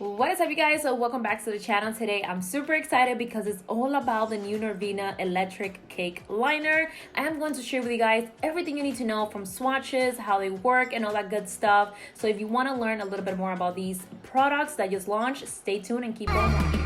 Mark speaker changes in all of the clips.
Speaker 1: What is up, you guys? So welcome back to the channel. Today I'm super excited because it's all about the new Norvina Electric Cake Liner. I am going to share with you guys everything you need to know from swatches, how they work, and all that good stuff. So if you want to learn a little bit more about these products that just launched, stay tuned and keep on watching.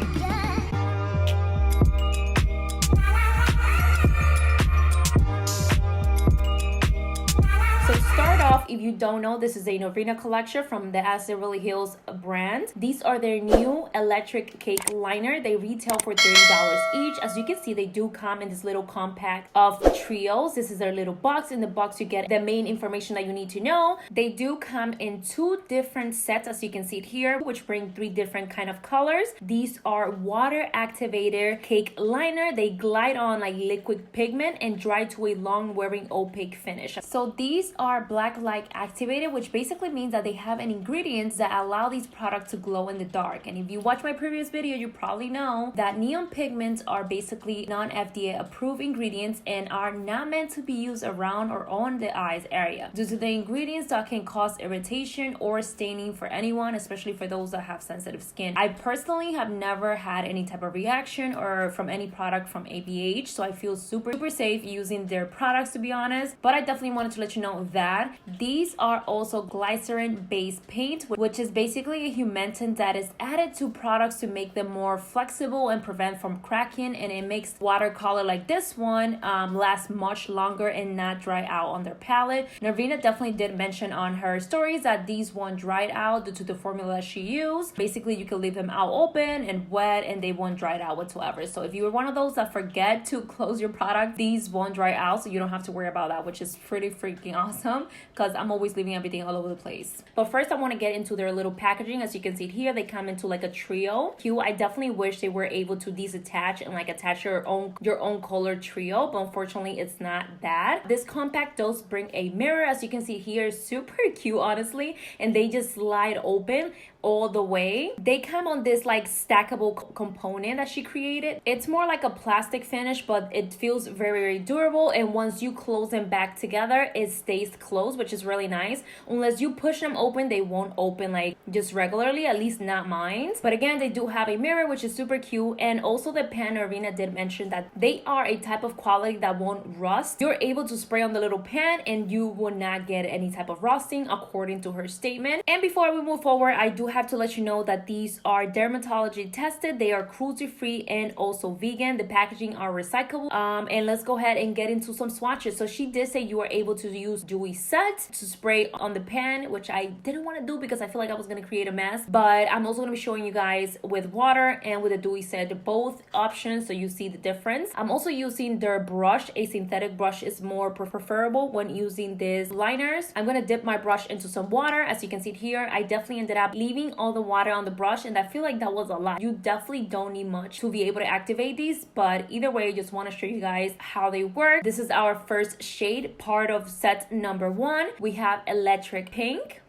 Speaker 1: So start off, if you don't know, this is a Norvina collection from the Anastasia Beverly Hills brand. These are their new electric cake liner. They retail for $30 each. As you can see, they do come in this little compact of trios. This is their little box. In the box, you get the main information that you need to know. They do come in 2 different sets, as you can see it here, which bring 3 different kind of colors. These are water activator cake liner. They glide on like liquid pigment and dry to a long wearing opaque finish. So these are black light activated, which basically means that they have an ingredients that allow these products to glow in the dark. And if you watch my previous video, you probably know that neon pigments are basically non-FDA approved ingredients and are not meant to be used around or on the eyes area due to the ingredients that can cause irritation or staining for anyone, especially for those that have sensitive skin. I personally have never had any type of reaction or from any product from ABH, so I feel super safe using their products, to be honest. But I definitely wanted to let you know that these are also glycerin based paint, which is basically a humectant that is added to products to make them more flexible and prevent from cracking, and it makes watercolor like this one last much longer and not dry out on their palette. Norvina definitely did mention on her stories that these won't dry out due to the formula she used. Basically, you can leave them out open and wet and they won't dry out whatsoever. So if you were one of those that forget to close your product, these won't dry out, so you don't have to worry about that, which is pretty freaking awesome because I'm always leaving everything all over the place. But first, I want to get into their little packaging. As you can see here, they come into like a trio. I definitely wish they were able to disattach and like attach your own color trio, but unfortunately it's not that. This compact does bring a mirror, as you can see here. Super cute, honestly, and they just slide open all the way. They come on this like stackable component that she created. It's more like a plastic finish, but it feels very durable, and once you close them back together, it stays closed, which is really nice. Unless you push them open, they won't open like just regularly, at least not mine. But again, they do have a mirror, which is super cute. And also the pan, Norvina did mention that they are a type of quality that won't rust. You're able to spray on the little pan and you will not get any type of rusting, according to her statement. And before we move forward, I do have to let you know that these are dermatology tested. They are cruelty free and also vegan. The packaging are recyclable. And let's go ahead and get into some swatches. So she did say you are able to use dewy set to spray on the pan, which I didn't want to do because I feel like I was going to create a mess. But I'm also going to be showing you guys with water and with a dewy set, both options, so you see the difference. I'm also using their brush. A synthetic brush is more preferable when using these liners. I'm going to dip my brush into some water. As you can see here, I definitely ended up leaving all the water on the brush, and I feel like that was a lot. You definitely don't need much to be able to activate these, but either way, I just want to show you guys how they work. This is our first shade, part of set number 1. We have Electric Pink.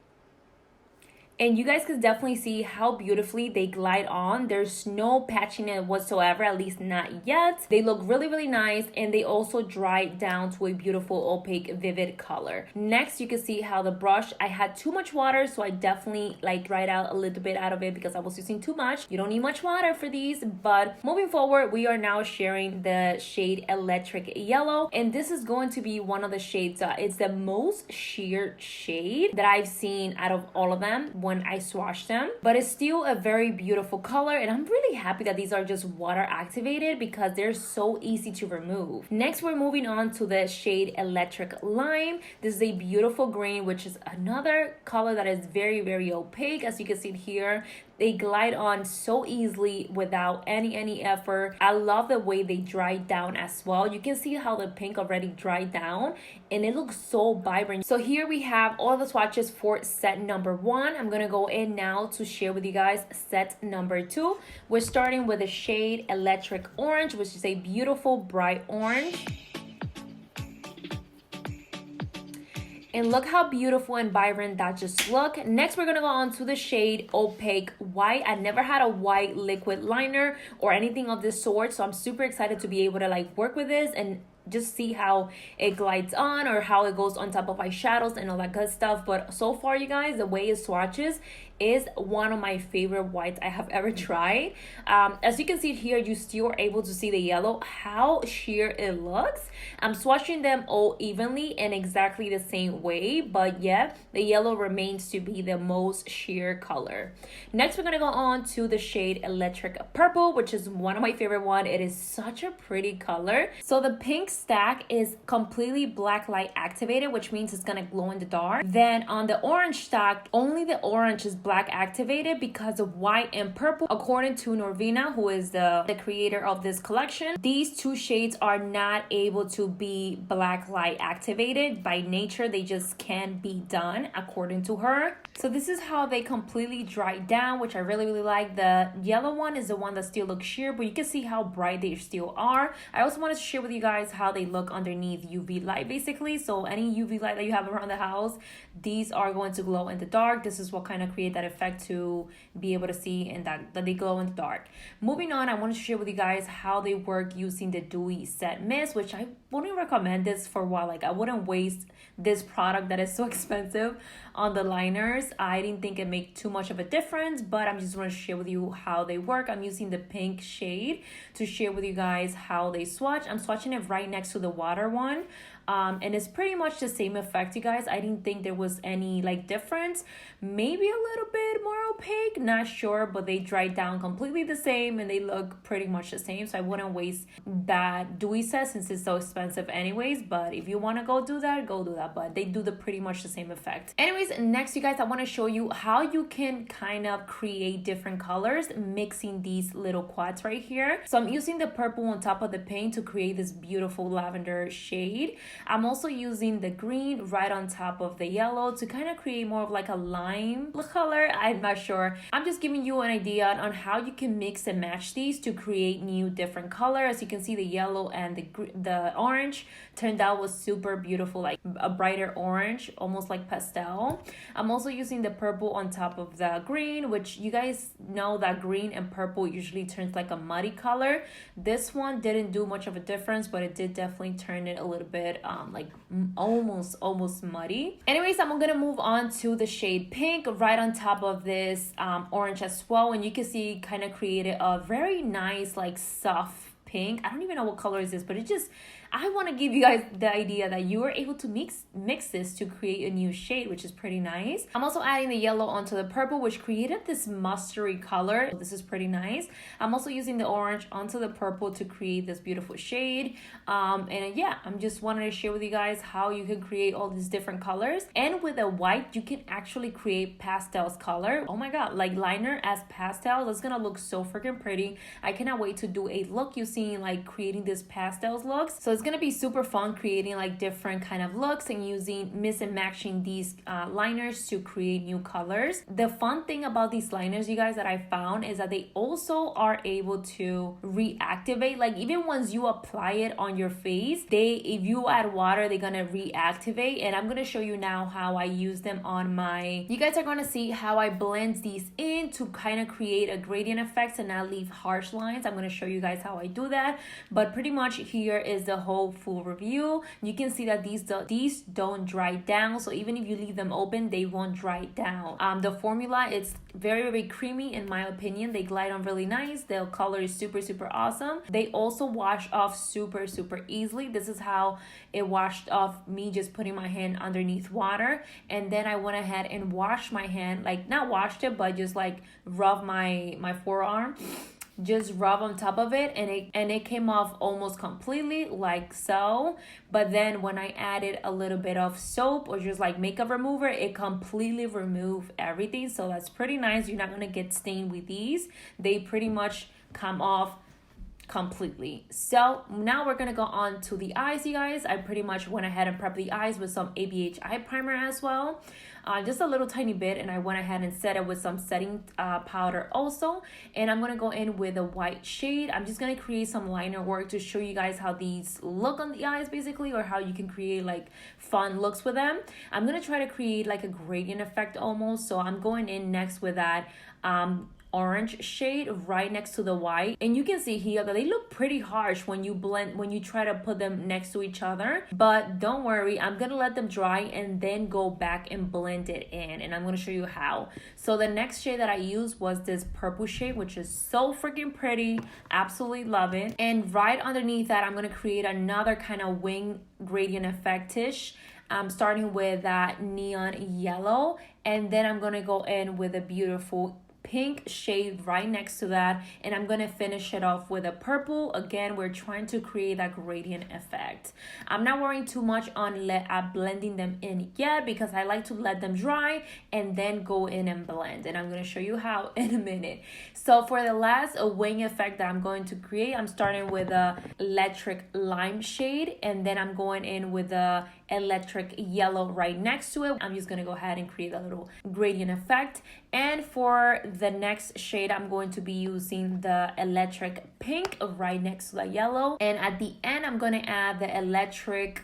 Speaker 1: And you guys can definitely see how beautifully they glide on. There's no patchiness whatsoever, at least not yet. They look really nice, and they also dry down to a beautiful opaque vivid color. Next, you can see how the brush, I had too much water, so I definitely like dried out a little bit out of it because I was using too much. You don't need much water for these. But moving forward, we are now sharing the shade Electric Yellow, and this is going to be one of the shades it's the most sheer shade that I've seen out of all of them when I swatched them, but it's still a very beautiful color, and I'm really happy that these are just water activated because they're so easy to remove. Next, we're moving on to the shade Electric Lime. This is a beautiful green, which is another color that is very opaque. As you can see here, they glide on so easily without any effort. I love the way they dry down as well. You can see how the pink already dried down and it looks so vibrant. So here we have all the swatches for set number 1. I'm gonna go in now to share with you guys set number 2. We're starting with the shade Electric Orange, which is a beautiful bright orange. And look how beautiful and vibrant that just look. Next, we're gonna go on to the shade Opaque White. I never had a white liquid liner or anything of this sort, so I'm super excited to be able to like work with this and just see how it glides on or how it goes on top of eyeshadows and all that good stuff. But so far, you guys, the way it swatches, is one of my favorite whites I have ever tried. As you can see here, you still are able to see the yellow, how sheer it looks. I'm swatching them all evenly in exactly the same way, but yeah, the yellow remains to be the most sheer color. Next, we're gonna go on to the shade Electric Purple, which is one of my favorite one. It is such a pretty color. So the pink stack is completely black light activated, which means it's gonna glow in the dark. Then on the orange stack, only the orange is black activated because of white and purple. According to Norvina, who is the creator of this collection, these two shades are not able to be black light activated. By nature, they just can't be done, according to her. So this is how they completely dry down, which I really like. The yellow one is the one that still looks sheer, but you can see how bright they still are. I also wanted to share with you guys how they look underneath UV light, basically. So any UV light that you have around the house, these are going to glow in the dark. This is what kind of create that effect to be able to see and that they glow in the dark. Moving on, I wanted to share with you guys how they work using the Dewy Set Mist, which I wouldn't recommend this for a while. Like, I wouldn't waste this product that is so expensive on the liners. I didn't think it made too much of a difference, but I'm just going to share with you how they work. I'm using the pink shade to share with you guys how they swatch. I'm swatching it right next to the water one. And it's pretty much the same effect, you guys. I didn't think there was any like difference. Maybe a little bit more opaque, not sure, but they dry down completely the same and they look pretty much the same. So I wouldn't waste that dewy set since it's so expensive anyways. But if you want to go do that, go do that. But they do the pretty much the same effect. Anyways, next, you guys, I want to show you how you can kind of create different colors mixing these little quads right here. So I'm using the purple on top of the pink to create this beautiful lavender shade. I'm also using the green right on top of the yellow to kind of create more of like a lime color. I'm not sure. I'm just giving you an idea on how you can mix and match these to create new different colors. As you can see, the yellow and the orange turned out was super beautiful, like a brighter orange, almost like pastel. I'm also using the purple on top of the green, which you guys know that green and purple usually turns like a muddy color. This one didn't do much of a difference, but it did definitely turn it a little bit like almost muddy. Anyways, I'm gonna move on to the shade pink right on top of this orange as well, and you can see kind of created a very nice like soft pink. I don't even know what color is this, but it just, I want to give you guys the idea that you are able to mix this to create a new shade, which is pretty nice. I'm also adding the yellow onto the purple, which created this mustardy color. This is pretty nice. I'm also using the orange onto the purple to create this beautiful shade. And yeah, I'm just wanting to share with you guys how you can create all these different colors. And with a white, you can actually create pastels color. Oh my god, like liner as pastels. That's gonna look so freaking pretty. I cannot wait to do a look using like creating this pastels looks. So it's gonna be super fun creating like different kind of looks and using mix and matching these liners to create new colors. The fun thing about these liners, you guys, that I found is that they also are able to reactivate. Like even once you apply it on your face, if you add water, they're gonna reactivate. And I'm gonna show you now how I use them on my, you guys are gonna see how I blend these in to kind of create a gradient effect and not leave harsh lines. I'm gonna show you guys how I do that, but pretty much here is the whole full review. You can see that these don't dry down, so even if you leave them open, they won't dry down. The formula is very creamy in my opinion. They glide on really nice. The color is super awesome. They also wash off super easily. This is how it washed off me just putting my hand underneath water, and then I went ahead and washed my hand, like not washed it, but just like rub my forearm, just rub on top of it, and it came off almost completely like so. But then when I added a little bit of soap or just like makeup remover, it completely removed everything. So that's pretty nice. You're not gonna get stained with these. They pretty much come off completely. So now we're gonna go on to the eyes, you guys. I pretty much went ahead and prepped the eyes with some ABH eye primer as well, just a little tiny bit, and I went ahead and set it with some setting powder also. And I'm gonna go in with a white shade. I'm just gonna create some liner work to show you guys how these look on the eyes basically, or how you can create like fun looks with them. I'm gonna try to create like a gradient effect almost, so I'm going in next with that orange shade right next to the white, and you can see here that they look pretty harsh when you try to put them next to each other. But don't worry, I'm gonna let them dry and then go back and blend it in, and I'm gonna show you how. So the next shade that I used was this purple shade, which is so freaking pretty. Absolutely love it. And right underneath that, I'm gonna create another kind of wing gradient effect-ish. Starting with that neon yellow, and then I'm gonna go in with a beautiful pink shade right next to that, and I'm gonna finish it off with a purple. Again, we're trying to create that gradient effect. I'm not worrying too much on blending them in yet, because I like to let them dry and then go in and blend, and I'm gonna show you how in a minute. So for the last wing effect that I'm going to create, I'm starting with a electric lime shade, and then I'm going in with a electric yellow right next to it. I'm just gonna go ahead and create a little gradient effect. And for the next shade, I'm going to be using the electric pink right next to the yellow. And at the end, I'm gonna add the electric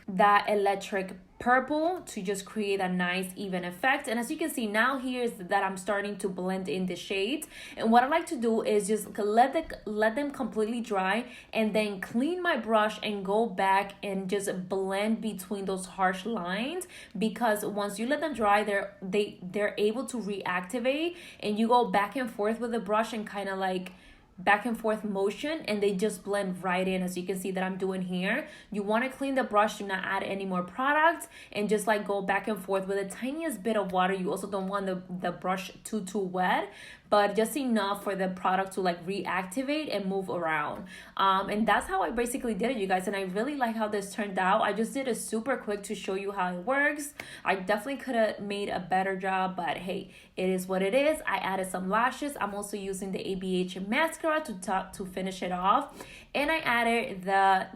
Speaker 1: purple to just create a nice even effect. And as you can see now, here's that I'm starting to blend in the shades. And what I like to do is just let them completely dry, and then clean my brush and go back and just blend between those harsh lines, because once you let them dry, they're able to reactivate, and you go back and forth with the brush and kind of like back and forth motion, and they just blend right in, as you can see that I'm doing here. You want to clean the brush, do not add any more product, and just like go back and forth with the tiniest bit of water. You also don't want the brush too wet, but just enough for the product to like reactivate and move around. And that's how I basically did it, you guys, and I really like how this turned out. I just did it super quick to show you how it works. I definitely could have made a better job, but hey, it is what it is. I added some lashes. I'm also using the ABH mascara to finish it off, and I added the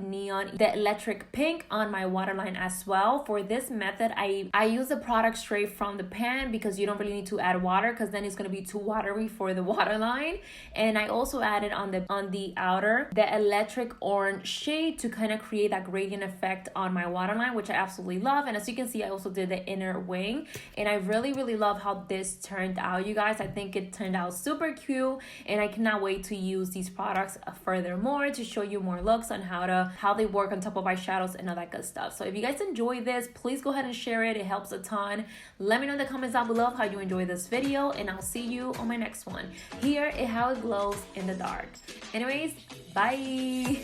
Speaker 1: electric pink on my waterline as well. For this method, I use the product straight from the pan, because you don't really need to add water, because then it's going to be too watery for the waterline. And I also added on the outer the electric orange shade to kind of create that gradient effect on my waterline, which I absolutely love. And as you can see, I also did the inner wing, and I really love how this turned out, you guys. I think it turned out super cute, and I cannot wait to use these products furthermore to show you more looks on how they work on top of eyeshadows and all that good stuff. So if you guys enjoy this, please go ahead and share it. It helps a ton. Let me know in the comments down below how you enjoy this video, and I'll see you on my next one. Here is how it glows in the dark. Anyways, bye.